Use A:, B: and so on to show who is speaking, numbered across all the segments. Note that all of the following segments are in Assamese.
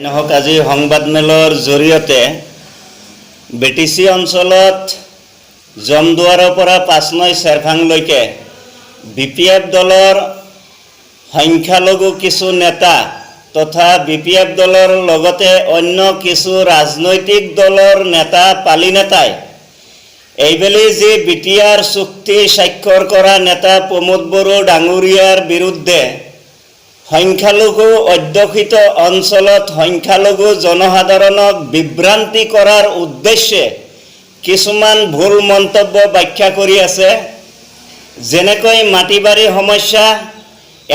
A: নহওক আজি সংবাদমেলৰ জৰিয়তে বিটিচি অঞ্চলত জমদুৱাৰৰ পৰা ৫ নং চেৰভাংলৈকে বিপিএফ দলৰ সংখ্যালঘু কিছু নেতা তথা বিপিএফ দলৰ লগতে অন্য কিছু ৰাজনৈতিক দলৰ নেতা পালি নেতাই এইবেলি যি বিটিআৰ চুক্তি স্বাক্ষৰ কৰা নেতা প্ৰমোদ বড়ো ডাঙৰীয়াৰ বিৰুদ্ধে সংখ্যালঘু অধ্যুষিত অঞ্চলত সংখ্যালঘু জনসাধাৰণক বিভ্ৰান্তি কৰাৰ উদ্দেশ্যে কিছুমান ভুল মন্তব্য ব্যাখ্যা কৰি আছে। যেনেকৈ মাটিবাৰী সমস্যা,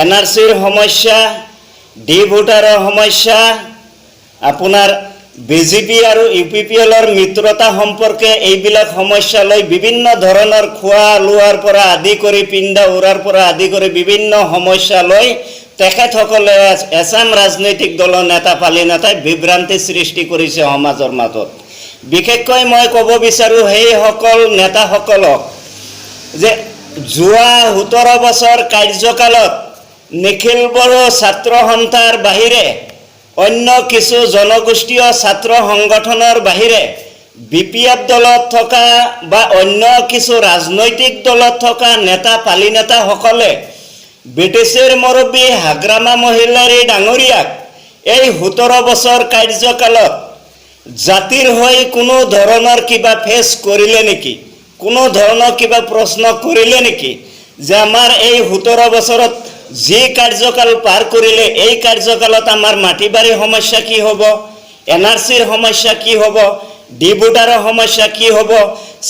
A: এনআৰচিৰ সমস্যা, ডি ভোটাৰৰ সমস্যা, আপোনাৰ বিজেপি আৰু ইউপিপিএলৰ মিত্ৰতা সম্পৰ্কে এইবিলাক সমস্যা লৈ বিভিন্ন ধৰণৰ খোৱা লোৱাৰ পৰা আদি কৰি পিণ্ডা উৰাৰ পৰা আদি কৰি বিভিন্ন সমস্যা লৈ তেখেতসকলে এছাম ৰাজনৈতিক দলৰ নেতা পালি নেতাই বিভ্ৰান্তি সৃষ্টি কৰিছে সমাজৰ মাজত। বিশেষকৈ মই ক'ব বিচাৰোঁ সেইসকল নেতাসকলক যে যোৱা ১৭ বছৰ কাৰ্যকালত নিখিল বড়ো ছাত্ৰ সন্থাৰ বাহিৰে অন্য কিছু জনগোষ্ঠীয় ছাত্ৰ সংগঠনৰ বাহিৰে বিপিএফ দলত থকা বা অন্য কিছু ৰাজনৈতিক দলত থকা নেতা পালি নেতাসকলে বিটিচিৰ মুৰব্বী হাগ্ৰামা মহিলাৰী ডাঙৰীয়াক এই ১৭ বছৰ কাৰ্যকালত জাতিৰ হৈ কোনো ধৰণৰ কিবা ফেচ কৰিলে নেকি, কোনো ধৰণৰ কিবা প্ৰশ্ন কৰিলে নেকি যে আমাৰ এই ১৭ বছৰত যি কাৰ্যকাল পাৰ কৰিলে এই কাৰ্যকালত আমাৰ মাটিবাৰী সমস্যা কি হ'ব, এনআৰচিৰ সমস্যা কি হ'ব, ডি ভোটাৰৰ সমস্যা কি হ'ব,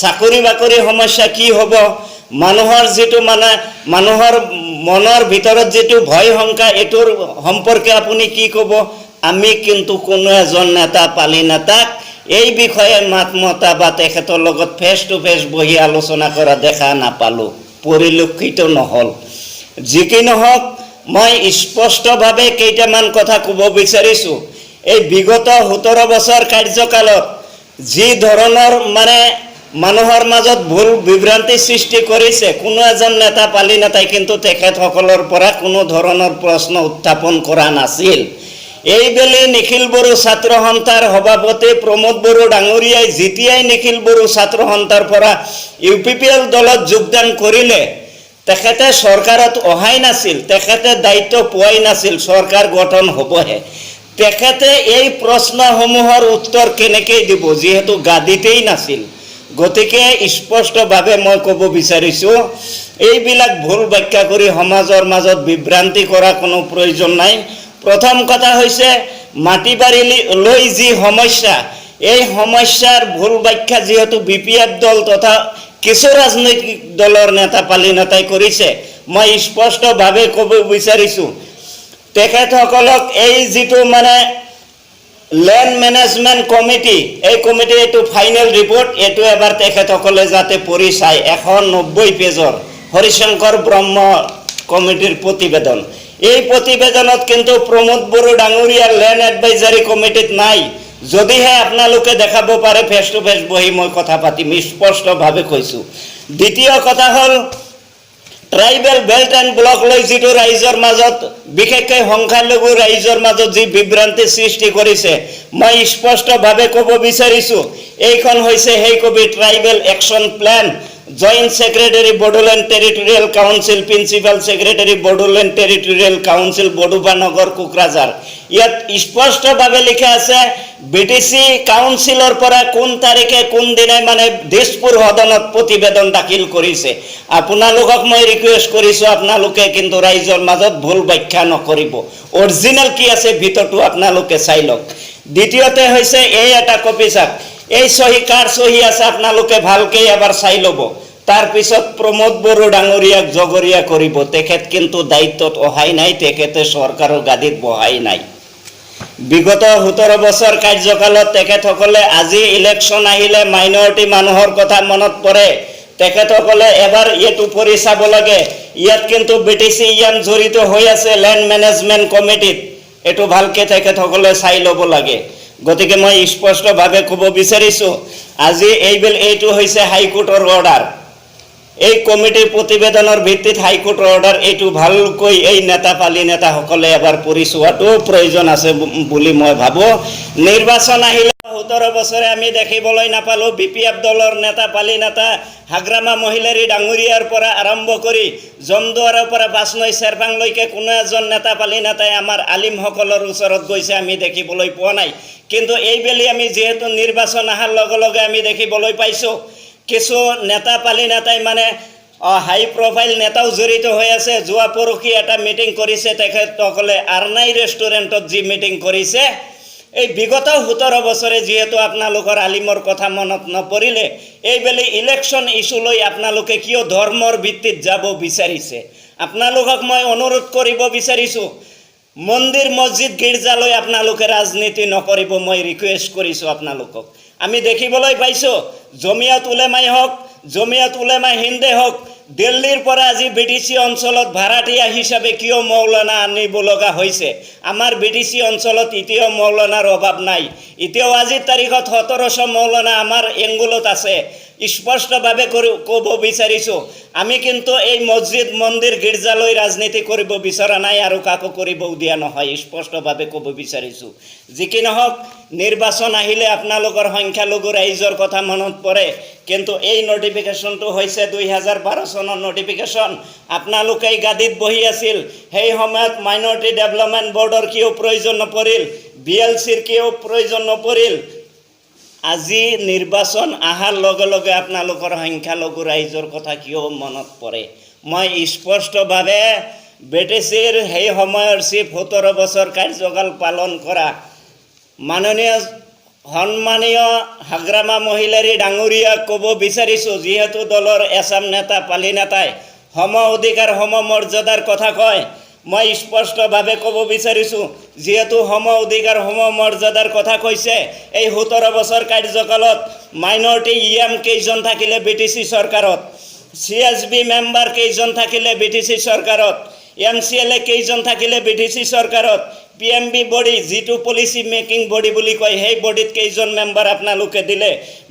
A: চাকৰি বাকৰি সমস্যা কি হ'ব, মানুহৰ যিটো মানুহৰ মনৰ ভিতৰত যিটো ভয় শংকা এইটোৰ সম্পৰ্কে আপুনি কি ক'ব? আমি কিন্তু কোনো এজন নেতা পালি নেতাক এই বিষয়ে মাত মতা বা তেখেতৰ লগত ফেচ টু ফেচ বহি আলোচনা কৰা দেখা নাপালোঁ, পৰিলক্ষিত নহ'ল। যি কি নহওক মই স্পষ্টভাৱে কেইটামান কথা ক'ব বিচাৰিছোঁ। এই বিগত ১৭ বছৰ কাৰ্যকালত যি ধৰণৰ মানুহৰ মাজত ভুল বিভ্ৰান্তি সৃষ্টি কৰিছে কোনো এজন নেতা পালি নেতাই কিন্তু তেখেতসকলৰ পৰা কোনো ধৰণৰ প্ৰশ্ন উত্থাপন কৰা নাছিল। এইবেলি নিখিল বড়ো ছাত্ৰ সন্থাৰ সভাপতি প্ৰমোদ বড়ো ডাঙৰীয়াই যেতিয়াই নিখিল বড়ো ছাত্ৰ সন্থাৰ পৰা ইউপিপিএল দলত যোগদান কৰিলে তেখেতে চৰকাৰত অহাই নাছিল, তেখেতে দায়িত্ব পোৱাই নাছিল, চৰকাৰ গঠন হ'বহে। তেখেতে এই প্ৰশ্নসমূহৰ উত্তৰ কেনেকৈ দিব যিহেতু গাদীতেই নাছিল। গতিকে স্পষ্টভাৱে মই ক'ব বিচাৰিছোঁ এইবিলাক ভুল ব্যাখ্যা কৰি সমাজৰ মাজত বিভ্ৰান্তি কৰা কোনো প্ৰয়োজন নাই। প্ৰথম কথা হৈছে মাটিবাৰী লৈ যি সমস্যা, এই সমস্যাৰ ভুল ব্যাখ্যা যিহেতু বিপিএফ দল তথা কিছু ৰাজনৈতিক দলৰ নেতা পালি নেতাই কৰিছে, মই স্পষ্টভাৱে ক'ব বিচাৰিছোঁ তেখেতসকলক এই যিটো লেণ্ড মেনেজমেণ্ট কমিটি, এই কমিটিৰ এইটো ফাইনেল ৰিপৰ্ট এইটো এবাৰ তেখেতসকলে যাতে পঢ়ি চায়। ১৯০ পেজৰ হৰিশংকৰ ব্ৰহ্ম কমিটিৰ প্ৰতিবেদন। এই প্ৰতিবেদনত কিন্তু প্ৰমোদ বড়ো ডাঙৰীয়াৰ লেণ্ড এডভাইজাৰী কমিটিত নাই। যদিহে আপোনালোকে দেখাব পাৰে ফেচ টু ফেচ বহি মই কথা পাতিম, স্পষ্টভাৱে কৈছোঁ। দ্বিতীয় কথা হ'ল ট্ৰাইবেল বেল্ট এণ্ড ব্লক লৈ যিটো ৰাইজৰ মাজত বিশেষকৈ সংখ্যালঘু ৰাইজৰ মাজত যি বিভ্ৰান্তি সৃষ্টি কৰিছে মই স্পষ্টভাৱে ক'ব বিচাৰিছোঁ এইখন হৈছে সেই কবি tribal action plan, joint secretary Bodoland territorial council, principal secretary Bodoland territorial council, Bodofanagar, Kokrajhar. ইয়াত স্পষ্টভাৱে লিখা আছে বিটিচি কাউন্সিলৰ পৰা কোন তাৰিখে কোন দিনাই দিছপুৰ সদনত প্ৰতিবেদন দাখিল কৰিছে। আপোনালোকক মই ৰিকুৱেষ্ট কৰিছোঁ আপোনালোকে কিন্তু ৰাইজৰ মাজত ভুল ব্যাখ্যা নকৰিব, অৰিজিনেল কি আছে ভিতৰটো আপোনালোকে চাই লওক। দ্বিতীয়তে হৈছে এই এটা কপি চাওক, এই চহী কাৰ চহী আছে আপোনালোকে ভালকৈ এবাৰ চাই ল'ব। তাৰপিছত প্ৰমোদ বড়ো ডাঙৰীয়াক জগৰীয়া কৰিব। তেখেত কিন্তু দায়িত্বত অহাই নাই, তেখেতে চৰকাৰৰ গাদীত বহাই নাই। বিগত ১৭ বছৰ কাৰ্যকালত তেখেতসকলে আজি ইলেকশ্যন আহিলে মাইনৰিটি মানুহৰ কথা মনত পৰে, তেখেতসকলে এবাৰ এইটো পঢ়ি চাব লাগে। ইয়াত কিন্তু বিটিচি ইয়াত জড়িত হৈ আছে লেণ্ড মেনেজমেণ্ট কমিটিত, এইটো ভালকৈ তেখেতসকলে চাই ল'ব লাগে। গতিকে মই স্পষ্টভাৱে ক'ব বিচাৰিছোঁ আজি এইটো হৈছে হাইকোৰ্টৰ অৰ্ডাৰ। এই কমিটিৰ প্ৰতিবেদনৰ ভিত্তিত হাইকোৰ্টৰ অৰ্ডাৰ এইটো ভালকৈ এই নেতাপালি নেতাসকলে এবাৰ পঢ়ি চোৱাটো প্ৰয়োজন আছে বুলি মই ভাবোঁ। নিৰ্বাচন আহিলে 17 বছৰে আমি দেখিবলৈ নাপালোঁ BPF দলৰ নেতাপালি নেতা হাগ্ৰামা মহিলাৰী ডাঙৰীয়াৰ পৰা আৰম্ভ কৰি জমদুৱাৰৰ পৰা পাঁচনৈ চেৰভাংলৈকে কোনো এজন নেতাপালি নেতাই আমাৰ আলিমসকলৰ ওচৰত গৈছে আমি দেখিবলৈ পোৱা নাই। কিন্তু এইবেলি আমি যিহেতু নিৰ্বাচন অহাৰ লগে লগে আমি দেখিবলৈ পাইছোঁ কিছু নেতাপালি নেতাই মানে হাই প্ৰফাইল নেতাও জড়িত হৈ আছে। যোৱা পৰহি এটা মিটিং কৰিছে তেখেতসকলে আৰনাই ৰেষ্টুৰেণ্টত যি মিটিং কৰিছে। এই বিগত 17 বছৰে যেহেতু আপোনালোকৰ আলিমৰ কথা মনত নপৰিলে এইবেলি ইলেকশ্যন ইস্যুলৈ আপোনালোকে কিয় ধৰ্মৰ ভিত্তিত যাব বিচাৰিছে। আপোনালোকক মই অনুৰোধ কৰিব বিচাৰিছোঁ মন্দিৰ মছজিদ গীৰ্জালৈ আপোনালোকে ৰাজনীতি নকৰিব মই ৰিকুৱেষ্ট কৰিছোঁ আপোনালোকক। আমি দেখিবলৈ পাইছোঁ জমিয়ত উলেমাই হওক জমিয়ত উলেমা হিন্দে হওক দিল্লীৰ পৰা আজি BTC অঞ্চলত ভাড়াতীয়া হিচাপে কিয় মৌলানা আনিব লগা হৈছে। আমাৰ BTC অঞ্চলত এতিয়াও মৌলানাৰ অভাৱ নাই। এতিয়াও আজিৰ তাৰিখত 1700 মৌলানা আমাৰ এংগুলত আছে। স্পষ্টভাৱে ক'ব বিচাৰিছোঁ আমি কিন্তু এই মছজিদ মন্দিৰ গীৰ্জালৈ ৰাজনীতি কৰিব বিচৰা নাই আৰু কাকো কৰিবও দিয়া নহয়। স্পষ্টভাৱে ক'ব বিচাৰিছোঁ যি কি নহওক নিৰ্বাচন আহিলে আপোনালোকৰ সংখ্যালঘু ৰাইজৰ কথা মনত পৰে। কিন্তু এই নটিফিকেশ্যনটো হৈছে 2012 চনৰ নটিফিকেশ্যন। আপোনালোকে গাদীত বহি আছিল সেই সময়ত মাইনৰিটি ডেভেলপমেণ্ট বৰ্ডৰ কিয় প্ৰয়োজন নপৰিল, BLCৰ কিয় প্ৰয়োজন নপৰিল। আজি নিৰ্বাচন অহাৰ লগে লগে আপোনালোকৰ সংখ্যালঘু ৰাইজৰ কথা কিয় মনত পৰে। মই স্পষ্টভাৱে BTCৰ সেই সময়ৰ চিফ 17 বছৰ কাৰ্যকাল পালন কৰা মাননীয় সন্মানীয় হাগ্ৰামা মহিলাৰী ডাঙৰীয়াক ক'ব বিচাৰিছোঁ যিহেতু দলৰ এছাম নেতা পালি নেতাই সম অধিকাৰ সম মৰ্যাদাৰ কথা কয়। মই স্পষ্টভাৱে ক'ব বিচাৰিছোঁ যেহেতু সম অধিকাৰ সম মৰ্যাদাৰ কথা কৈছে এই 17 বছৰ কাৰ্যকালত মাইনৰিটি EM কেইজন থাকিলে BTC চৰকাৰত, CSB মেম্বাৰ কেইজন থাকিলে BTC চৰকাৰত, MCLA কেইজন থাকিলে BTC চৰকাৰত, PMB বডি যিটো পলিচি মেকিং বডি বুলি কয় সেই বডিত কেইজন মেম্বাৰ আপোনালোকে দিলে,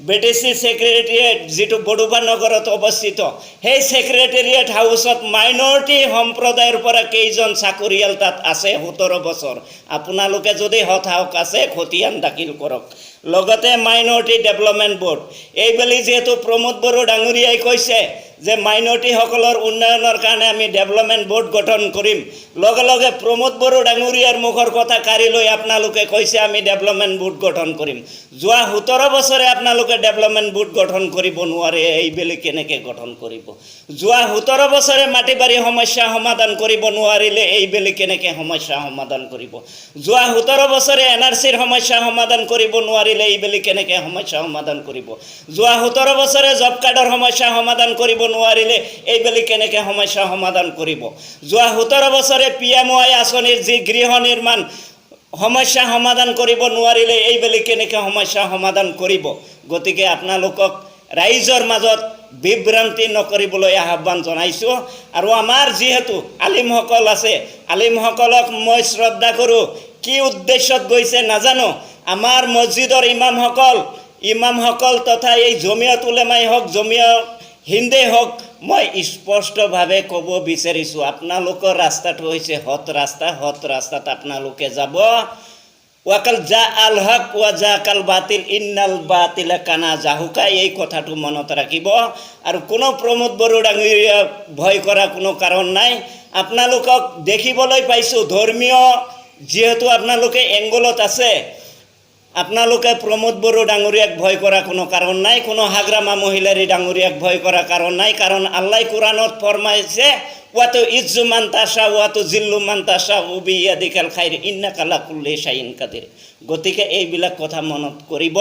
A: BTC ছেক্ৰেটেৰিয়েট যিটো বডুবা নগৰত অৱস্থিত সেই ছেক্ৰেটেৰিয়েট হাউচত মাইনৰিটি সম্প্ৰদায়ৰ পৰা কেইজন চাকৰিয়াল তাত আছে 17 বছৰ। আপোনালোকে যদি হতাহক আছে খতিয়ান দাখিল কৰক। লগতে মাইনৰিটি ডেভেলপমেণ্ট বৰ্ড এইবেলি যিহেতু প্ৰমোদ বড়ো ডাঙৰীয়াই কৈছে যে মাইনৰিটিসকলৰ উন্নয়নৰ কাৰণে আমি ডেভেলপমেণ্ট বৰ্ড গঠন কৰিম। লগে লগে প্ৰমোদ বড়ো ডাঙৰীয়াৰ মুখৰ কথা কাঢ়ি লৈ আপোনালোকে কৈছে আমি ডেভেলপমেণ্ট বৰ্ড গঠন কৰিম। যোৱা 17 বছৰে আপোনালোকে ডেভেলপমেণ্ট বৰ্ড গঠন কৰিব নোৱাৰে এইবেলি কেনেকৈ গঠন কৰিব। যোৱা 17 বছৰে মাটি বাৰী সমস্যা সমাধান কৰিব নোৱাৰিলে এইবেলি কেনেকৈ সমস্যা সমাধান কৰিব। যোৱা 17 বছৰে NRCৰ সমস্যা সমাধান কৰিব নোৱাৰিলে এইবেলি কেনেকৈ সমস্যা সমাধান কৰিব। যোৱা 17 বছৰে জব কাৰ্ডৰ সমস্যা সমাধান কৰিব নোৱাৰিলে এইবেলি কেনেকৈ সমস্যা সমাধান কৰিব। যোৱা 17 বছৰে PMY আঁচনিৰ যি গৃহ নিৰ্মাণ সমস্যা সমাধান কৰিব নোৱাৰিলে এইবেলি কেনেকৈ সমস্যা সমাধান কৰিব। গতিকে আপোনালোকক ৰাইজৰ মাজত বিভ্ৰান্তি নকৰিবলৈ আহ্বান জনাইছোঁ। আৰু আমাৰ যিহেতু আলিমসকল আছে আলিমসকলক মই শ্ৰদ্ধা কৰোঁ। কি উদ্দেশ্যত গৈছে নাজানো। আমাৰ মছজিদৰ ইমামসকল তথা এই জমিয়ত উলেমাই হওক জমিয়ত হিন্দে হওক মই স্পষ্টভাৱে ক'ব বিচাৰিছোঁ আপোনালোকৰ ৰাস্তাটো হৈছে হত ৰাস্তাত আপোনালোকে যাব। ওয়াকাল জা আল হক ওয়া জা কাল বাতিল ইন্নাল বাতিলা কানা জাহুকা এই কথাটো মনত ৰাখিব। আৰু কোনো প্ৰমোদ বড়ো ডাঙৰীয়া ভয় কৰা কোনো কাৰণ নাই। আপোনালোকক দেখিবলৈ পাইছোঁ ধৰ্মীয় যেহেতু আপোনালোকে এংগলত আছে আপোনালোকে প্ৰমোদ বড়ো ডাঙৰীয়াক ভয় কৰা কোনো কাৰণ নাই, কোনো হাগ্ৰামা মহিলাৰী ডাঙৰীয়াক ভয় কৰা কাৰণ নাই। কাৰণ আল্লাহ কোরআনত ফরমাইছে ওয়াতো ইজ্জু মান তাশা ওয়াতো জিল্লু মান তাশা বিয়াদিকাল খাইর ইন্নাকা আলা কুল্লি শাইইন কাদির। গতিকে এইবিলাক কথা মনত কৰিব।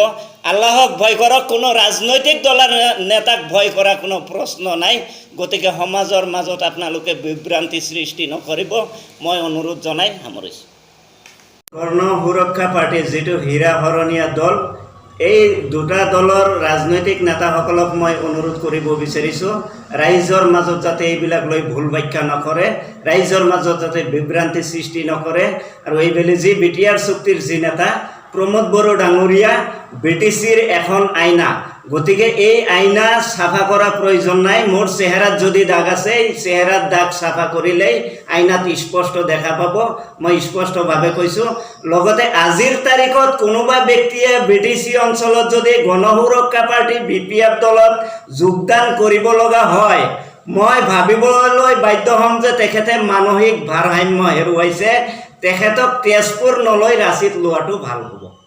A: আল্লাহক ভয় কৰক। কোনো ৰাজনৈতিক দলৰ নেতাক ভয় কৰা কোনো প্ৰশ্ন নাই। গতিকে সমাজৰ মাজত আপোনালোকে বিভ্ৰান্তি সৃষ্টি নকৰিব মই অনুৰোধ জনাই সামৰিছোঁ। গণ সুৰক্ষা পাৰ্টি যিটো হীৰা হৰণীয়া দল এই দুটা দলৰ ৰাজনৈতিক নেতাসকলক মই অনুৰোধ কৰিব বিচাৰিছোঁ ৰাইজৰ মাজত যাতে এইবিলাক লৈ ভুল ব্যাখ্যা নকৰে, ৰাইজৰ মাজত যাতে বিভ্ৰান্তি সৃষ্টি নকৰে। আৰু এইবেলি যি BTR চুক্তিৰ যি নেতা প্ৰমোদ বড়ো ডাঙৰীয়া BTCৰ এখন আইনা গতিকে এই আইনা চাফা কৰা প্ৰয়োজন নাই। মোৰ চেহেৰাত যদি দাগ আছে, এই চেহেৰাত দাগ চাফা কৰিলেই আইনাত স্পষ্ট দেখা পাব। মই স্পষ্টভাৱে কৈছোঁ। লগতে আজিৰ তাৰিখত কোনোবা ব্যক্তিয়ে বিটিচি অঞ্চলত যদি গণসুৰক্ষা পাৰ্টি BPF দলত যোগদান কৰিব লগা হয়, মই ভাবিবলৈ বাধ্য হ'ম যে তেখেতে মানসিক ভাৰসাম্য হেৰুৱাইছে। তেখেতক তেজপুৰ নলৈ ৰাঁচীত লোৱাটো ভাল হ'ব।